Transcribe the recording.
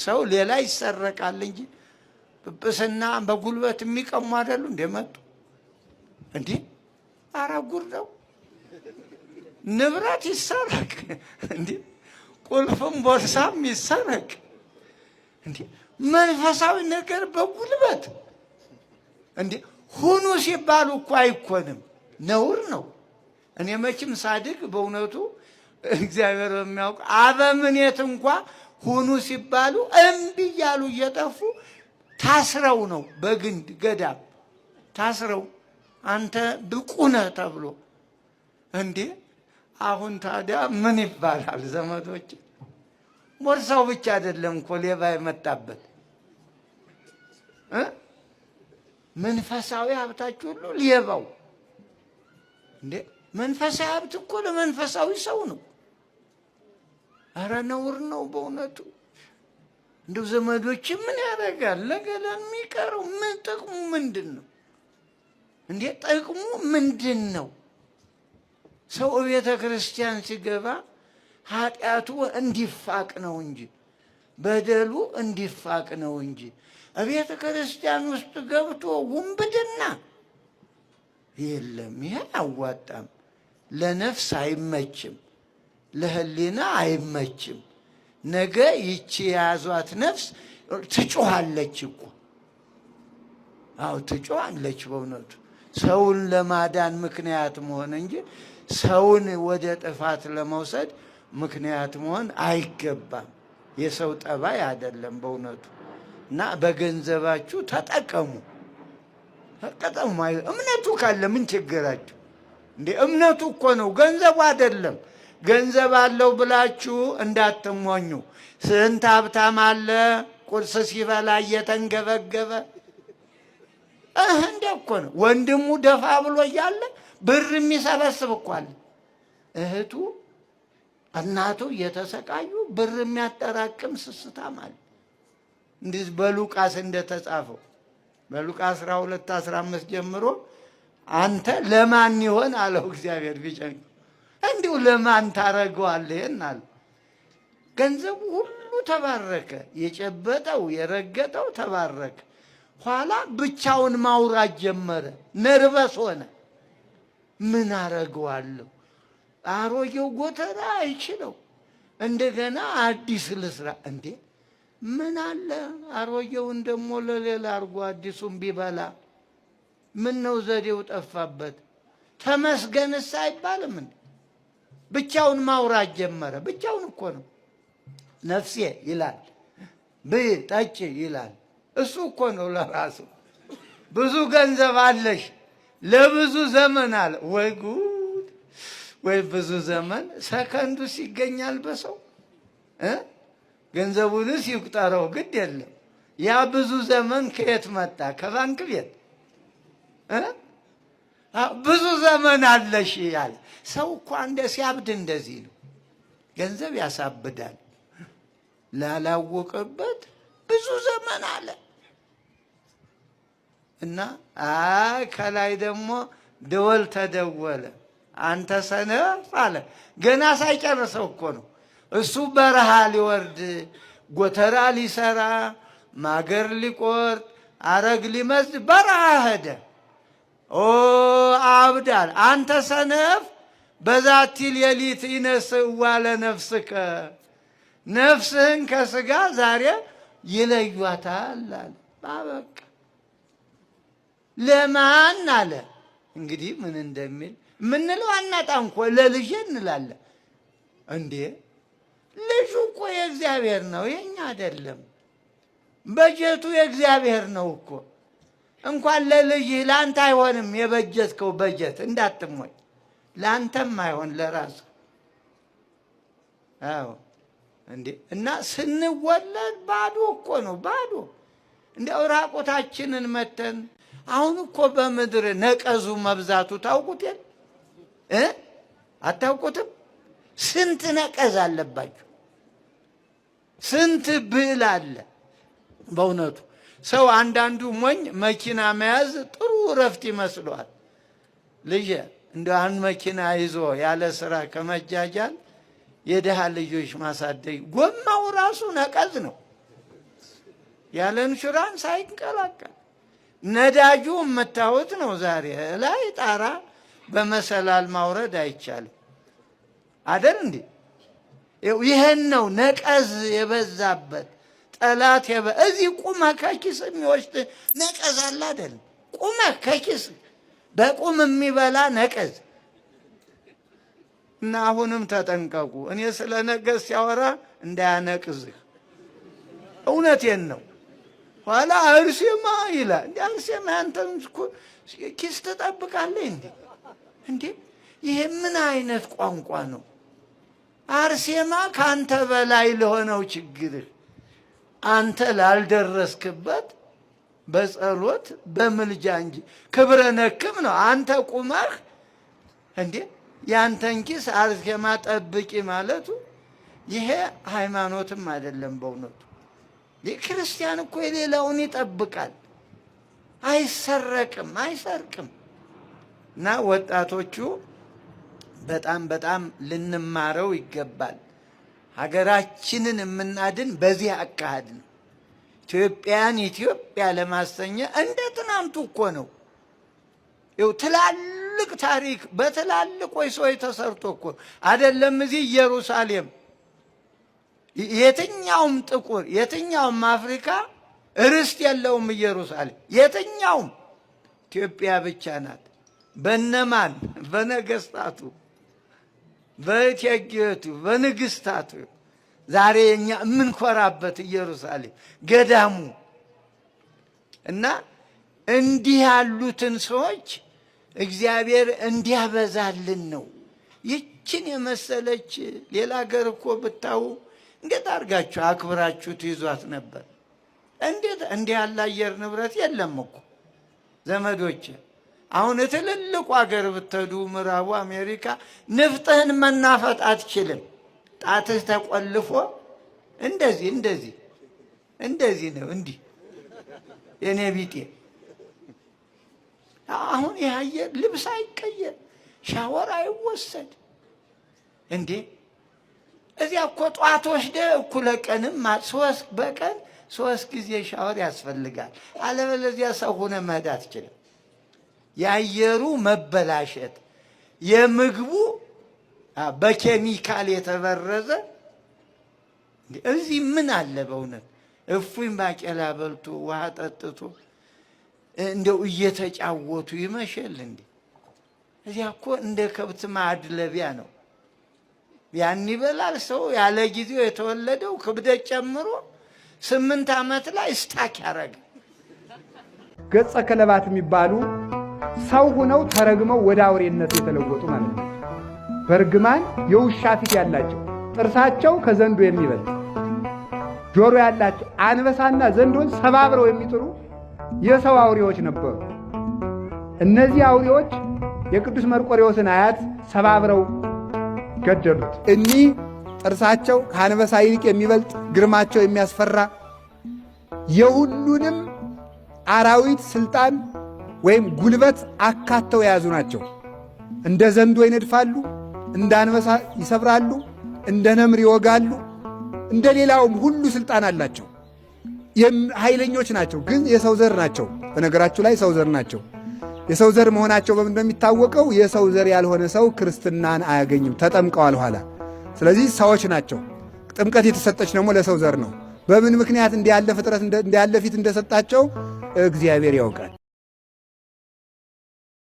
ሰው ሌላ ይሰረቃል እንጂ ጵጵስና በጉልበት የሚቀሙ አይደሉ እንደመጡ እንዴ? ኧረ ጉድ ነው። ንብረት ይሰረቅ እንዴ? ቁልፍም ቦርሳም ይሰረቅ እንዴ? መንፈሳዊ ነገር በጉልበት እንዴ? ሁኑ ሲባሉ እኮ አይኮንም፣ ነውር ነው። እኔ መቼም ሳድግ በእውነቱ እግዚአብሔር በሚያውቅ አበምኔት እንኳ ሁኑ ሲባሉ እምቢ እያሉ እየጠፉ ታስረው ነው፣ በግንድ ገዳም ታስረው አንተ ብቁ ነህ ተብሎ እንዴ። አሁን ታዲያ ምን ይባላል? ዘመዶች ቦርሳው ብቻ አይደለም እኮ ሌባ የመጣበት መንፈሳዊ ሀብታችሁ ሁሉ ሌባው እንዴ። መንፈሳዊ ሀብት እኮ ለመንፈሳዊ ሰው ነው። ኧረ ነውር ነው በእውነቱ። እንደው ዘመዶች ምን ያደርጋል? ለገላን የሚቀረው ምን ጥቅሙ ምንድን ነው እንዴ? ጥቅሙ ምንድን ነው? ሰው ቤተ ክርስቲያን ሲገባ ኃጢአቱ እንዲፋቅ ነው እንጂ በደሉ እንዲፋቅ ነው እንጂ ቤተ ክርስቲያን ውስጥ ገብቶ ውንብድና የለም። ይሄ አያዋጣም። ለነፍስ አይመችም፣ ለህሊና አይመችም። ነገ ይቺ የያዟት ነፍስ ትጮኻለች እኮ። አዎ ትጮኻለች በእውነቱ። ሰውን ለማዳን ምክንያት መሆን እንጂ ሰውን ወደ ጥፋት ለመውሰድ ምክንያት መሆን አይገባም። የሰው ጠባይ አይደለም በእውነቱ። እና በገንዘባችሁ ተጠቀሙ፣ ተጠቀሙ። እምነቱ ካለ ምን ችግራችሁ እንዴ? እምነቱ እኮ ነው፣ ገንዘቡ አይደለም። ገንዘብ አለው ብላችሁ እንዳትሞኙ። ስንት ሀብታም አለ ቁርስ ሲበላ እየተንገበገበ እንደ እኮ ነው። ወንድሙ ደፋ ብሎ እያለ ብር የሚሰበስብ እኮ አለ። እህቱ እናቱ እየተሰቃዩ ብር የሚያጠራቅም ስስታም አለ። እንዲህ በሉቃስ እንደተጻፈው በሉቃስ 12:15 ጀምሮ አንተ ለማን ይሆን አለው እግዚአብሔር ቢጨንቅ እንዲሁ ለማን ታረገዋለህ ይሄን አለ። ገንዘቡ ሁሉ ተባረከ፣ የጨበጠው የረገጠው ተባረከ። ኋላ ብቻውን ማውራት ጀመረ፣ ነርበስ ሆነ። ምን አረገዋለሁ? አሮጌው ጎተራ አይችለው፣ እንደገና አዲስ ልስራ እንዴ? ምን አለ አሮጌውን ደግሞ ለሌላ አርጎ አዲሱን ቢበላ ምን ነው ዘዴው ጠፋበት? ተመስገንስ አይባልም እንዴ? ብቻውን ማውራት ጀመረ። ብቻውን እኮ ነው። ነፍሴ ይላል፣ ብይ ጠጪ ይላል። እሱ እኮ ነው ለራሱ። ብዙ ገንዘብ አለሽ ለብዙ ዘመን አለ። ወይ ጉድ! ወይ ብዙ ዘመን ሰከንዱስ ይገኛል በሰው ገንዘቡንስ ይቁጠረው ግድ የለም። ያ ብዙ ዘመን ከየት መጣ? ከባንክ ቤት ብዙ ዘመን አለሽ ያለ ሰው እኮ እንደ ሲያብድ እንደዚህ ነው። ገንዘብ ያሳብዳል። ላላወቀበት ብዙ ዘመን አለ እና ከላይ ደግሞ ደወል ተደወለ። አንተ ሰነፍ አለ። ገና ሳይጨርሰው እኮ ነው እሱ በረሃ ሊወርድ ጎተራ ሊሰራ ማገር ሊቆርጥ አረግ ሊመስድ በረሃ ሄደ። ኦ አብዳል አንተ ሰነፍ በዛቲ ሌሊት ይነስእዋ ለነፍስከ፣ ነፍስህን ከስጋ ዛሬ ይለዩታል አለ። ባበቃ ለማን አለ። እንግዲህ ምን እንደሚል ምንለው አናጣ እንኳ ለልጄ እንላለን እንዴ። ልጁ እኮ የእግዚአብሔር ነው፣ የኛ አይደለም። በጀቱ የእግዚአብሔር ነው እኮ። እንኳን ለልጅህ ለአንተ አይሆንም የበጀትከው በጀት እንዳትሞኝ። ለአንተም አይሆን ለራሱ። አዎ እንዴ። እና ስንወለድ ባዶ እኮ ነው፣ ባዶ። እንደው ራቆታችንን መተን አሁን እኮ በምድር ነቀዙ መብዛቱ ታውቁት የለ አታውቁትም? ስንት ነቀዝ አለባችሁ፣ ስንት ብል አለ በእውነቱ። ሰው አንዳንዱ ሞኝ መኪና መያዝ ጥሩ እረፍት ይመስለዋል። ልጄ እንደ አንድ መኪና ይዞ ያለ ስራ ከመጃጃል የድሃ ልጆች ማሳደግ ጎማው ራሱ ነቀዝ ነው። ያለ ኢንሹራንስ አይንቀላቀል። ነዳጁ የምታዩት ነው። ዛሬ ላይ ጣራ በመሰላል ማውረድ አይቻልም አይደል እንዴ? ይሄን ነው ነቀዝ የበዛበት ጠላት እዚህ ቁመህ ከኪስ የሚወስድ ነቀዝ አለ አይደል? ቁመህ ከኪስ በቁም የሚበላ ነቀዝ እና አሁንም ተጠንቀቁ። እኔ ስለ ነቀዝ ሲያወራ እንዳያነቅዝህ፣ እውነቴን ነው። ኋላ አርሴማ ይላል። እንዴ አርሴማ አንተም ኪስ ትጠብቃለህ እንዴ? እንዴ ይሄ ምን አይነት ቋንቋ ነው? አርሴማ ካንተ በላይ ለሆነው ችግርህ አንተ ላልደረስክበት በጸሎት በምልጃ እንጂ ክብረ ነክም ነው። አንተ ቁመህ እንዴ ያንተን ኪስ አርሴማ ጠብቂ ማለቱ ይሄ ሃይማኖትም አይደለም በእውነቱ። ክርስቲያን እኮ የሌላውን ይጠብቃል፣ አይሰረቅም፣ አይሰርቅም። እና ወጣቶቹ በጣም በጣም ልንማረው ይገባል። ሀገራችንን የምናድን በዚህ አካሄድ ነው። ኢትዮጵያን ኢትዮጵያ ለማሰኘ እንደ ትናንቱ እኮ ነው። ይኸው ትላልቅ ታሪክ በትላልቆች ሰዎች ተሰርቶ እኮ አይደለም። እዚህ ኢየሩሳሌም የትኛውም ጥቁር የትኛውም አፍሪካ ርስት የለውም። ኢየሩሳሌም የትኛውም ኢትዮጵያ ብቻ ናት። በነማን በነገስታቱ በእቴጌቱ በንግስታቱ ዛሬ እኛ የምንኮራበት ኢየሩሳሌም ገዳሙ እና እንዲህ ያሉትን ሰዎች እግዚአብሔር እንዲያበዛልን ነው። ይችን የመሰለች ሌላ ሀገር እኮ ብታዩ እንዴት አድርጋችሁ አክብራችሁ ትይዟት ነበር? እንዴት እንዲህ ያለ አየር ንብረት የለም እኮ ዘመዶች። አሁን ትልልቁ ሀገር ብትሄዱ ምዕራቡ አሜሪካ ንፍጥህን መናፈጥ አትችልም። ጣትህ ተቆልፎ እንደዚህ እንደዚህ እንደዚህ ነው። እንዲህ የኔ ቢጤ አሁን ይህ አየር ልብስ አይቀየር፣ ሻወር አይወሰድ እንዴ! እዚያ እኮ ጧት ወስደህ እኩለ ቀንም በቀን 3 ጊዜ ሻወር ያስፈልጋል። አለበለዚያ ሰው ሆነህ መሄድ አትችልም። የአየሩ መበላሸት፣ የምግቡ በኬሚካል የተበረዘ እዚህ ምን አለ በእውነት? እፉኝ ባቄላ በልቶ ውሃ ጠጥቶ እንደው እየተጫወቱ ይመሸል እንዴ? እዚያ እኮ እንደ ከብት ማድለቢያ ነው። ያን ይበላል ሰው ያለ ጊዜው የተወለደው ክብደት ጨምሮ 8 ዓመት ላይ ስታክ ያረገ ገጸ ከለባት የሚባሉ ሰው ሆነው ተረግመው ወደ አውሬነት የተለወጡ ማለት ነው። በርግማን የውሻ ፊት ያላቸው፣ ጥርሳቸው ከዘንዶ የሚበልጥ ጆሮ ያላቸው፣ አንበሳና ዘንዶን ሰባብረው የሚጥሉ የሰው አውሬዎች ነበሩ። እነዚህ አውሬዎች የቅዱስ መርቆሬዎስን አያት ሰባብረው ገደሉት። እኒህ ጥርሳቸው ከአንበሳ ይልቅ የሚበልጥ ግርማቸው የሚያስፈራ የሁሉንም አራዊት ስልጣን ወይም ጉልበት አካተው የያዙ ናቸው። እንደ ዘንዶ ይነድፋሉ፣ እንደ አንበሳ ይሰብራሉ፣ እንደ ነምር ይወጋሉ። እንደ ሌላውም ሁሉ ስልጣን አላቸው። ኃይለኞች ናቸው፣ ግን የሰው ዘር ናቸው። በነገራችሁ ላይ ሰው ዘር ናቸው። የሰው ዘር መሆናቸው በምን እንደሚታወቀው የሰው ዘር ያልሆነ ሰው ክርስትናን አያገኝም፣ ተጠምቀዋል ኋላ። ስለዚህ ሰዎች ናቸው። ጥምቀት የተሰጠች ደግሞ ለሰው ዘር ነው። በምን ምክንያት እንዲያለ ፍጥረት እንዲያለ ፊት እንደሰጣቸው እግዚአብሔር ያውቃል።